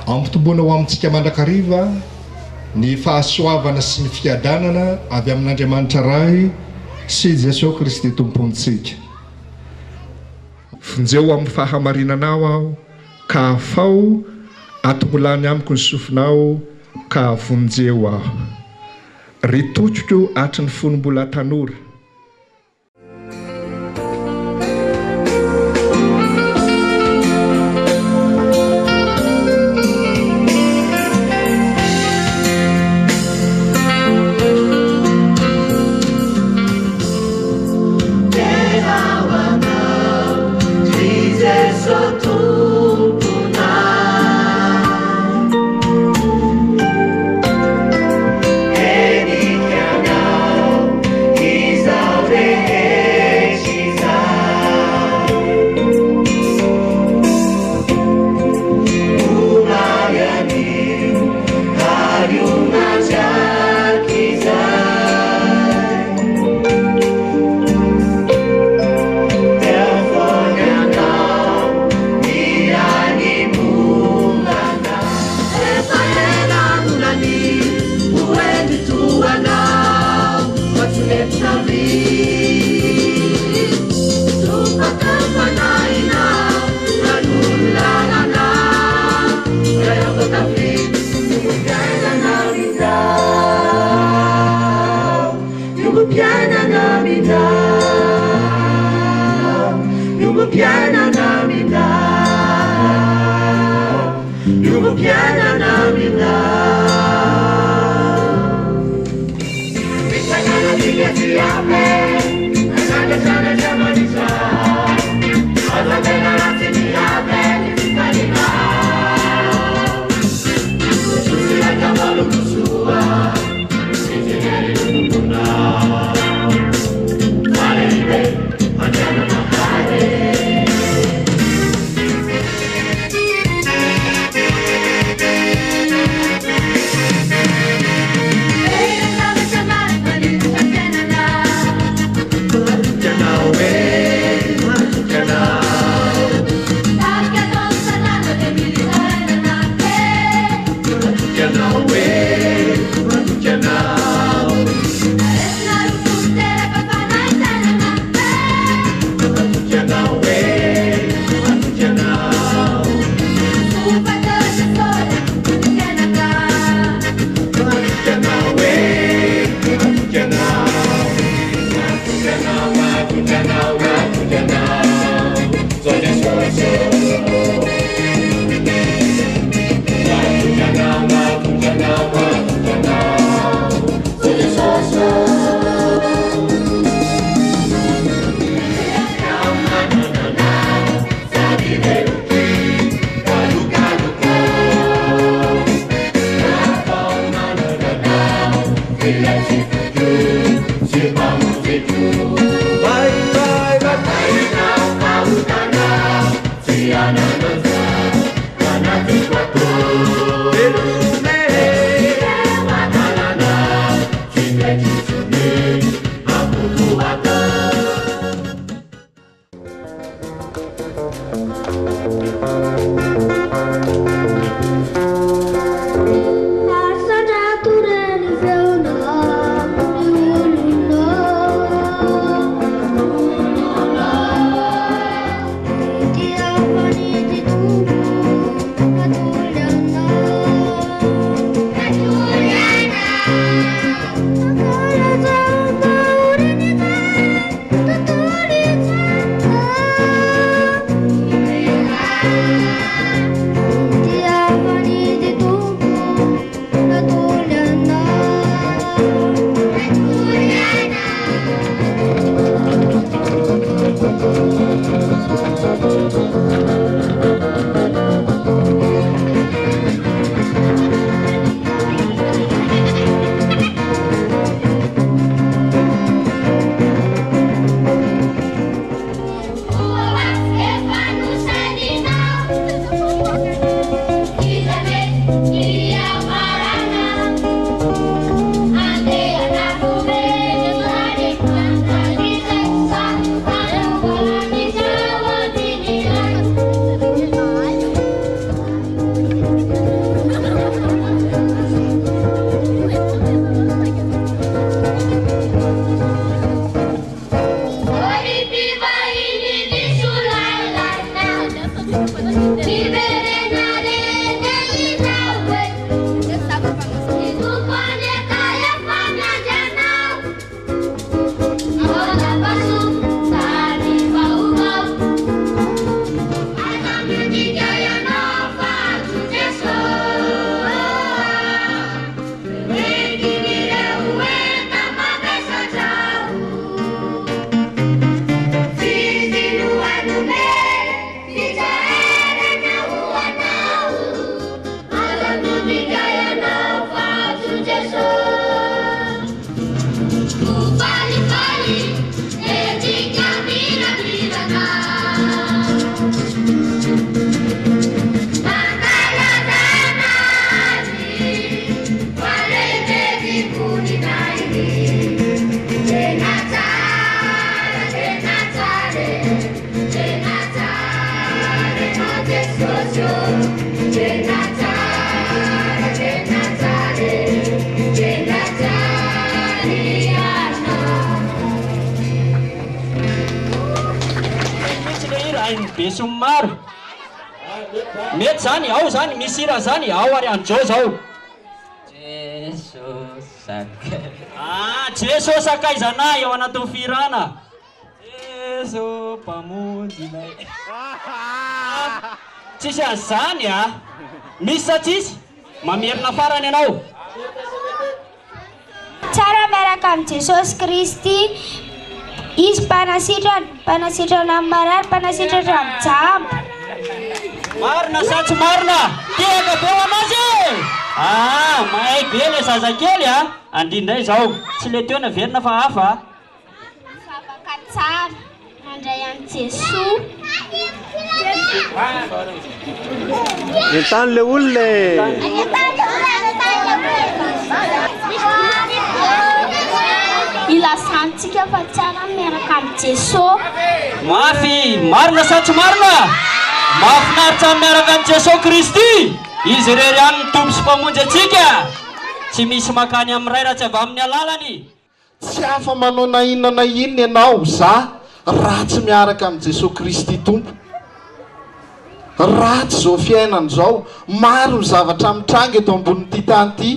Ampitombona ho amintsika mandrakariva ny fahasoavana sy ny fiadanana avy amin'Andriamanitra Ray sy Jesosy Kristy tompontsika. Fonjeo amin'ny fahamarinanao aho ka afao atomolany amiko ny sofinao ka vonjeo aho. Ritotroko atry ny fonombola tanora. No Somaro mety zany ao zany misy raha zany ao ary anjo zao Jeso sakaizana eo anatin'ny firana Jeso mpamonjy nay tsisy an'izany a misy sa tsisy mamerina farany ianao tsara miaraka amin'ny Jesosy Kristy izy mpanasitrana amin'ny marary mpanasitrana amin'ny jamba marina sa tsy marina tega be ho anazy mahay be le zazakely a andindray zao tsy le teo naverina fa hafa zavaka tsara mandray an'i Jesoa entany le olona ilasantsika fa tsara miaraka amin'ny Jesosy mafy marina sa tsy marina mahafinaritra miaraka amin'ny Jesosy Kristy izy irery any ny tompo sy mpamonjy atsika tsy misy makany amin'ny ray raha tsy avy amin'ny alalany tsy afa manao na inona na inona ianao za raha tsy miaraka amin'ny Jesosy Kristy tompo ratsy zao fiainana zao maro ny zavatra mitranga eto ambonin'ity tany ity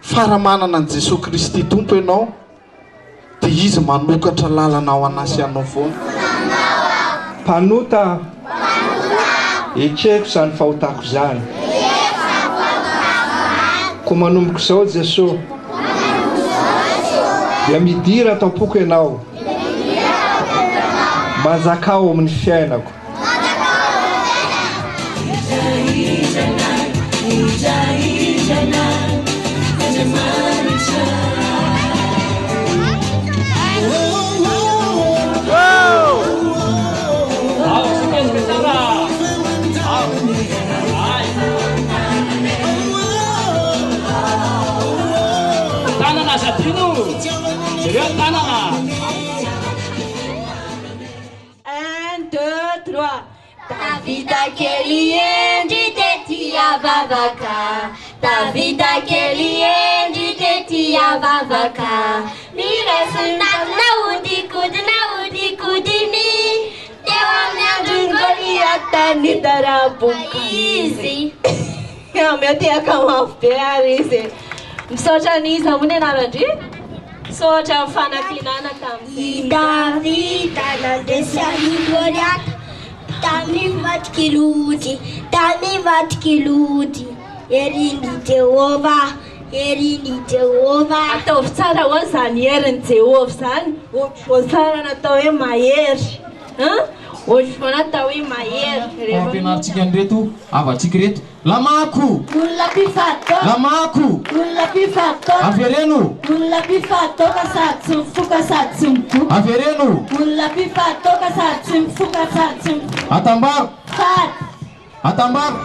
faramanana an Jesosy Kristy tompo ianao dia izy manokatra lalanao anasy anao foana mpanota etreko izany fahotako izany ko manomboka izao Jesosy dia midira tampoko ianao mazakao amin'ny fiainako tanana Zadino jereo tanana 1, 2, 3 Davida kely endry tety avavaka Davida kely endry tety avavaka miresina naodikodiny teo amin'ny androny Goliata nitaraboka izy metiaka mafy be ary izy misaotra n'izy amony anarandry misaotra fanantenana tamin'ny Davida nandresy any Goliata tamy vatikilody erin'i Jehova ataovy tsara hoany zany herin'i Jehova zany ohatry tsara natao hoe mahery ohatry foana atao hoe mahery ampianaritsika an'ireto avatsika reto lamako olona mpifadoka lamako olona mpifadoka avereno olona mpifadoka sady tsy mifoka sady tsy midoka avereno olona mpifadoka sady tsy mifoka sady tsy midoka atambaro fady atambaro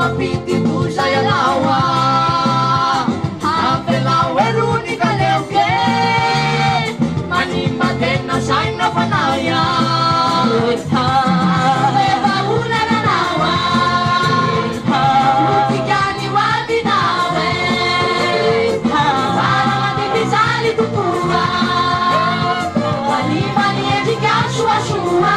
mapiti tuja ya lawa Havelau eruni kaleuke Manima tena shaina fanaya Beba ula na nawa Utikani wadi nawe Para matibisali tukua Manima ni ejika shua shua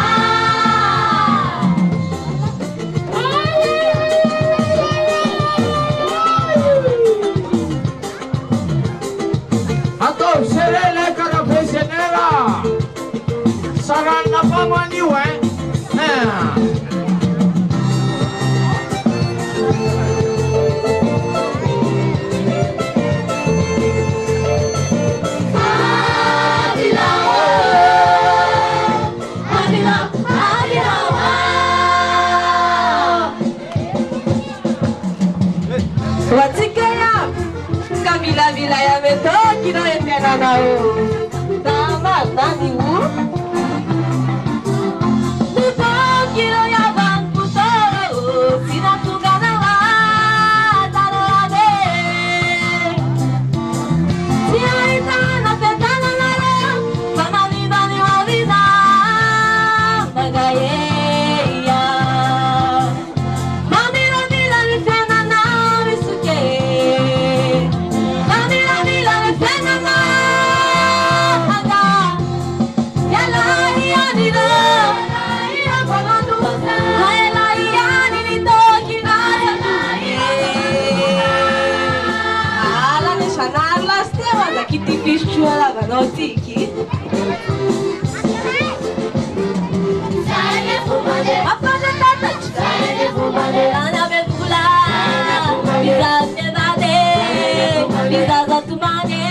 Serele Carapesenera Sarana Pamaniwe Watikaya Kabila-bila ya meto kino etena nao Tama tani wu Tuto kino ya banku toro Sina tugana wa Tarorade Siarita na petana nare Sama vida ni walida Magaye ya Mamira mira ni fena na risuke Notiki Apana tata Ana bedula Biza sedade Biza zatumane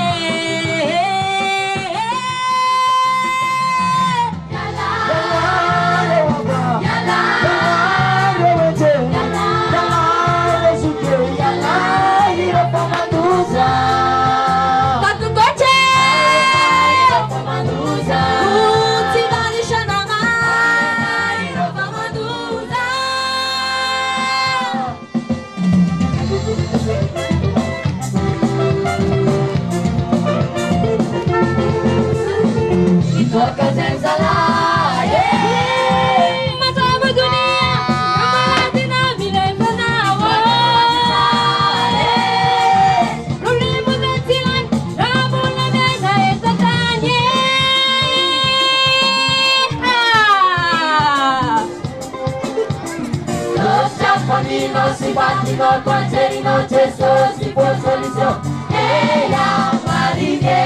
Si batino concerino cesso si può soluzione e la marine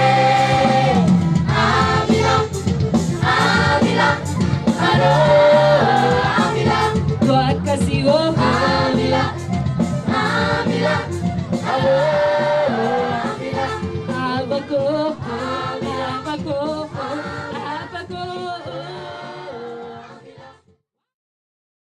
Avila Avila Aro Avila tua casigo